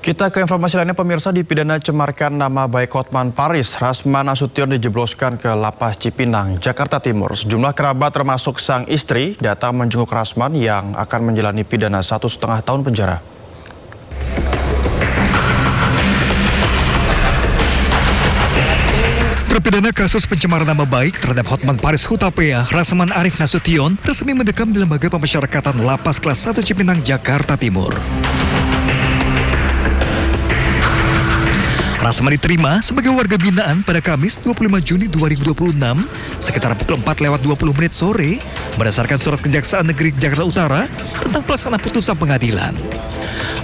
Kita ke informasi lainnya, pemirsa. Dipidana cemarkan nama baik Hotman Paris, Rasman Nasution dijebloskan ke Lapas Cipinang, Jakarta Timur. Sejumlah kerabat termasuk sang istri datang menjenguk Rasman yang akan menjalani pidana 1,5 tahun penjara. Terpidana kasus pencemaran nama baik terhadap Hotman Paris Hutapea, Rasman Arif Nasution, resmi mendekam di Lembaga Pemasyarakatan Lapas Kelas 1 Cipinang, Jakarta Timur. Rasman diterima sebagai warga binaan pada Kamis 25 Juni 2026 sekitar pukul 4:20 sore berdasarkan surat Kejaksaan Negeri Jakarta Utara tentang pelaksanaan putusan pengadilan.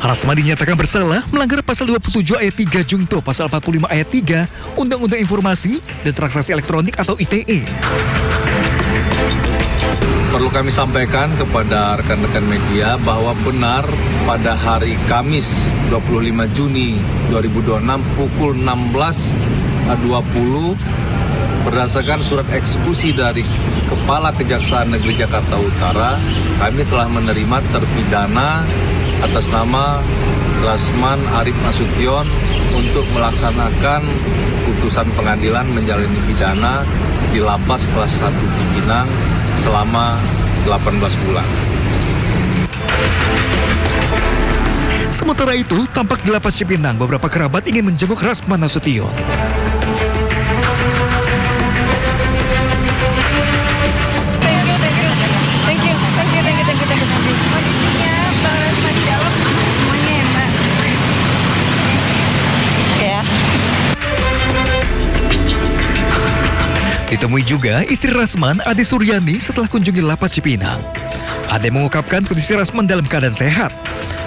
Rasman dinyatakan bersalah melanggar pasal 27 ayat 3 Jungto pasal 45 ayat 3 Undang-Undang Informasi dan Transaksi Elektronik atau ITE. Perlu kami sampaikan kepada rekan-rekan media bahwa benar pada hari Kamis 25 Juni 2026 pukul 16.20 berdasarkan surat eksekusi dari Kepala Kejaksaan Negeri Jakarta Utara, kami telah menerima terpidana atas nama Rasman Arif Nasution untuk melaksanakan putusan pengadilan menjalani pidana di Lapas Kelas 1 Cipinang selama 18 bulan. Sementara itu, tampak di Lapas Cipinang beberapa kerabat ingin menjenguk Rasman Nasution. Ditemui juga istri Rasman, Ade Suryani, setelah kunjungi Lapas Cipinang. Ade mengungkapkan kondisi Rasman dalam keadaan sehat.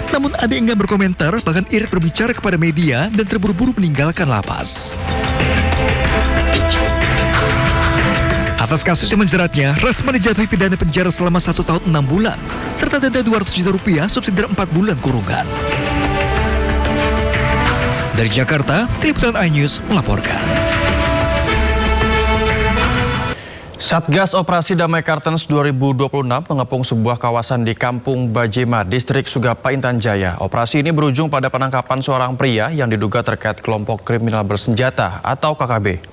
Namun Ade enggan berkomentar, bahkan irit berbicara kepada media dan terburu-buru meninggalkan lapas. Atas kasus yang menjeratnya, Rasman dijatuhi pidana penjara selama 1 tahun 6 bulan, serta denda 200 juta rupiah subsidi 4 bulan kurungan. Dari Jakarta, Tim Liputan iNews melaporkan. Satgas Operasi Damai Kartens 2026 mengepung sebuah kawasan di Kampung Bajema, Distrik Sugapa, Intan Jaya. Operasi ini berujung pada penangkapan seorang pria yang diduga terkait kelompok kriminal bersenjata atau KKB.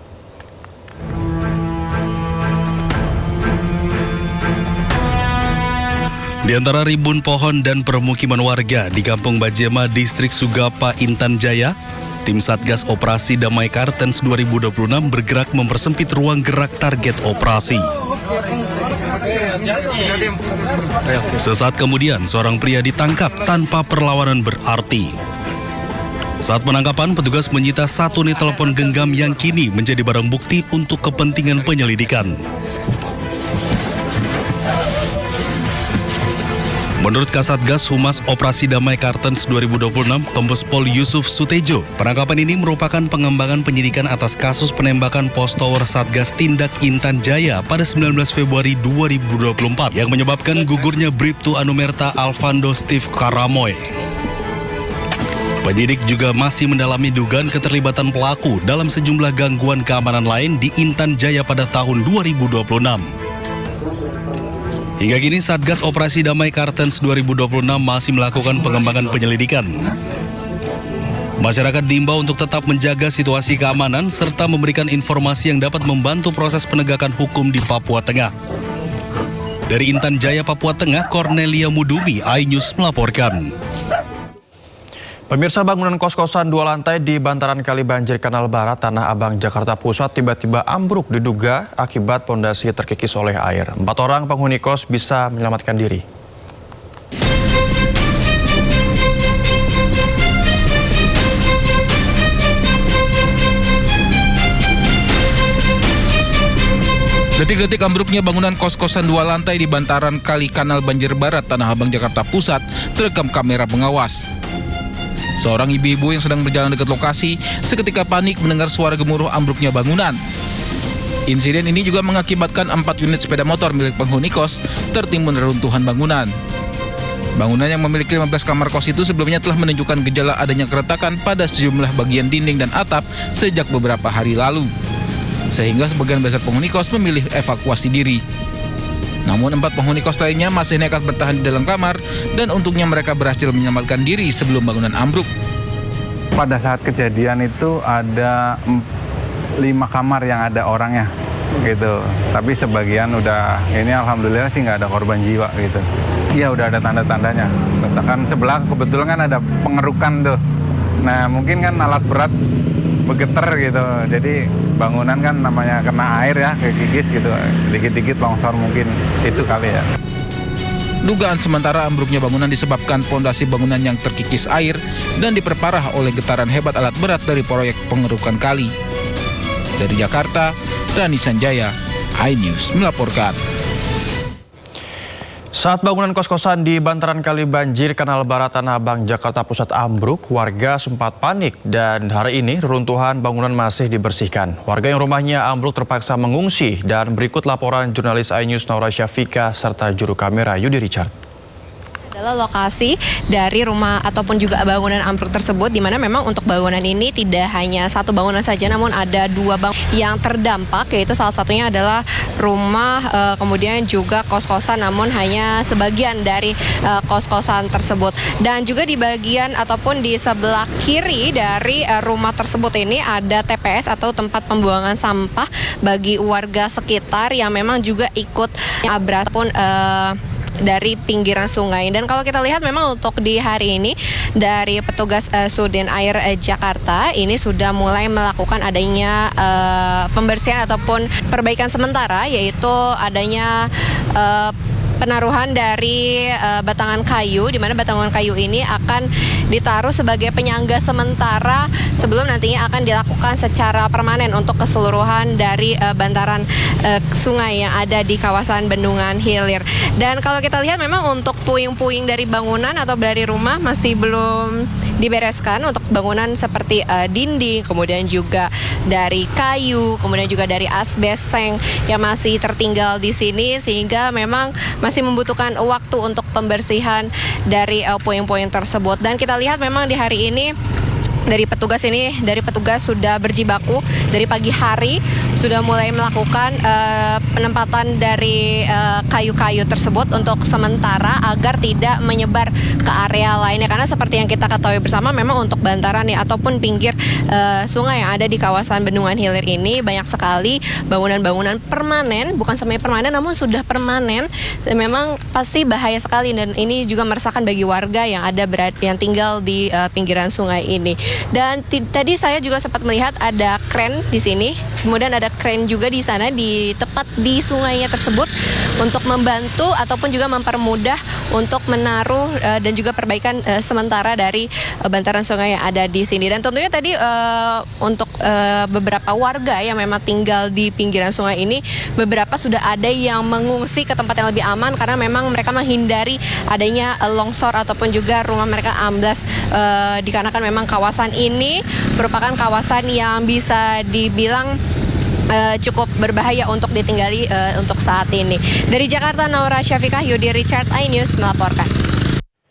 Di antara ribuan pohon dan permukiman warga di Kampung Bajema, Distrik Sugapa, Intan Jaya, tim Satgas Operasi Damai Kartens 2026 bergerak mempersempit ruang gerak target operasi. Sesaat kemudian, seorang pria ditangkap tanpa perlawanan berarti. Saat penangkapan, petugas menyita 1 unit telepon genggam yang kini menjadi barang bukti untuk kepentingan penyelidikan. Menurut Kasatgas Humas Operasi Damai Kartens 2026, Kombes Pol Yusuf Sutejo, penangkapan ini merupakan pengembangan penyidikan atas kasus penembakan pos tower Satgas Tindak Intan Jaya pada 19 Februari 2024 yang menyebabkan gugurnya Bribtu Anumerta Alvando Steve Karamoy. Penyidik juga masih mendalami dugaan keterlibatan pelaku dalam sejumlah gangguan keamanan lain di Intan Jaya pada tahun 2026. Hingga kini Satgas Operasi Damai Kartens 2026 masih melakukan pengembangan penyelidikan. Masyarakat diimbau untuk tetap menjaga situasi keamanan serta memberikan informasi yang dapat membantu proses penegakan hukum di Papua Tengah. Dari Intan Jaya, Papua Tengah, Cornelia Mudumi, iNews melaporkan. Pemirsa, bangunan kos-kosan 2 lantai di bantaran Kali Banjir Kanal Barat, Tanah Abang, Jakarta Pusat tiba-tiba ambruk diduga akibat pondasi terkikis oleh air. 4 orang penghuni kos bisa menyelamatkan diri. Detik-detik ambruknya bangunan kos-kosan 2 lantai di bantaran Kali Kanal Banjir Barat, Tanah Abang, Jakarta Pusat terekam kamera pengawas. Seorang ibu-ibu yang sedang berjalan dekat lokasi seketika panik mendengar suara gemuruh ambruknya bangunan. Insiden ini juga mengakibatkan 4 unit sepeda motor milik penghuni kos tertimbun reruntuhan bangunan. Bangunan yang memiliki 15 kamar kos itu sebelumnya telah menunjukkan gejala adanya keretakan pada sejumlah bagian dinding dan atap sejak beberapa hari lalu, sehingga sebagian besar penghuni kos memilih evakuasi diri. Namun 4 penghuni kos lainnya masih nekat bertahan di dalam kamar dan untungnya mereka berhasil menyelamatkan diri sebelum bangunan ambruk. pada saat kejadian itu ada 5 kamar yang ada orangnya gitu. Tapi sebagian udah, ini alhamdulillah sih nggak ada korban jiwa gitu. Iya udah ada tanda-tandanya. Katakan sebelah kebetulan kan ada pengerukan tuh. Nah mungkin kan alat berat bergetar gitu. Jadi bangunan kan namanya kena air ya, kekikis gitu. Dikit-dikit longsor mungkin itu kali ya. Dugaan sementara ambruknya bangunan disebabkan pondasi bangunan yang terkikis air dan diperparah oleh getaran hebat alat berat dari proyek pengerukan kali. Dari Jakarta, Rani Sanjaya, iNews melaporkan. Saat bangunan kos-kosan di bantaran kali banjir Kanal Barat Tanah Abang, Jakarta Pusat ambruk, warga sempat panik dan hari ini reruntuhan bangunan masih dibersihkan. Warga yang rumahnya ambruk terpaksa mengungsi dan berikut laporan jurnalis iNews Naura Syafika serta juru kamera Yudi Richard. Adalah lokasi dari rumah ataupun juga bangunan ambruk tersebut, di mana memang untuk bangunan ini tidak hanya satu bangunan saja, namun ada 2 bangunan yang terdampak, yaitu salah satunya adalah rumah, kemudian juga kos-kosan, namun hanya sebagian dari kos-kosan tersebut. Dan juga di bagian ataupun di sebelah kiri dari rumah tersebut ini ada TPS atau tempat pembuangan sampah bagi warga sekitar yang memang juga ikut abrak pun dari pinggiran sungai. Dan kalau kita lihat memang untuk di hari ini dari petugas Sudin Air Jakarta ini sudah mulai melakukan adanya pembersihan ataupun perbaikan sementara, yaitu adanya penaruhan dari batangan kayu, di mana batangan kayu ini akan ditaruh sebagai penyangga sementara sebelum nantinya akan dilakukan secara permanen untuk keseluruhan dari bantaran sungai yang ada di kawasan Bendungan Hilir. Dan kalau kita lihat memang untuk puing-puing dari bangunan atau dari rumah masih belum dibereskan untuk bangunan seperti dinding, kemudian juga dari kayu, kemudian juga dari asbes seng yang masih tertinggal di sini, sehingga memang masih membutuhkan waktu untuk pembersihan dari puing-puing tersebut. Dan kita lihat memang di hari ini dari petugas sudah berjibaku dari pagi hari, sudah mulai melakukan penempatan dari kayu-kayu tersebut untuk sementara agar tidak menyebar ke area lainnya, karena seperti yang kita ketahui bersama memang untuk bantaran ya ataupun pinggir sungai yang ada di kawasan Bendungan Hilir ini banyak sekali bangunan-bangunan permanen, bukan semi permanen namun sudah permanen. Memang pasti bahaya sekali, dan ini juga meresahkan bagi warga yang yang tinggal di pinggiran sungai ini. Dan tadi saya juga sempat melihat ada kren di sini, kemudian ada kren juga di sana di tepat di sungainya tersebut untuk membantu ataupun juga mempermudah untuk menaruh dan juga perbaikan sementara dari bantaran sungai yang ada di sini. Dan tentunya tadi untuk beberapa warga yang memang tinggal di pinggiran sungai ini, beberapa sudah ada yang mengungsi ke tempat yang lebih aman karena memang mereka menghindari adanya longsor ataupun juga rumah mereka amblas, dikarenakan memang kawasan ini merupakan kawasan yang bisa dibilang cukup berbahaya untuk ditinggali untuk saat ini. Dari Jakarta, Naura Syafika, Yudi Richard, iNews melaporkan.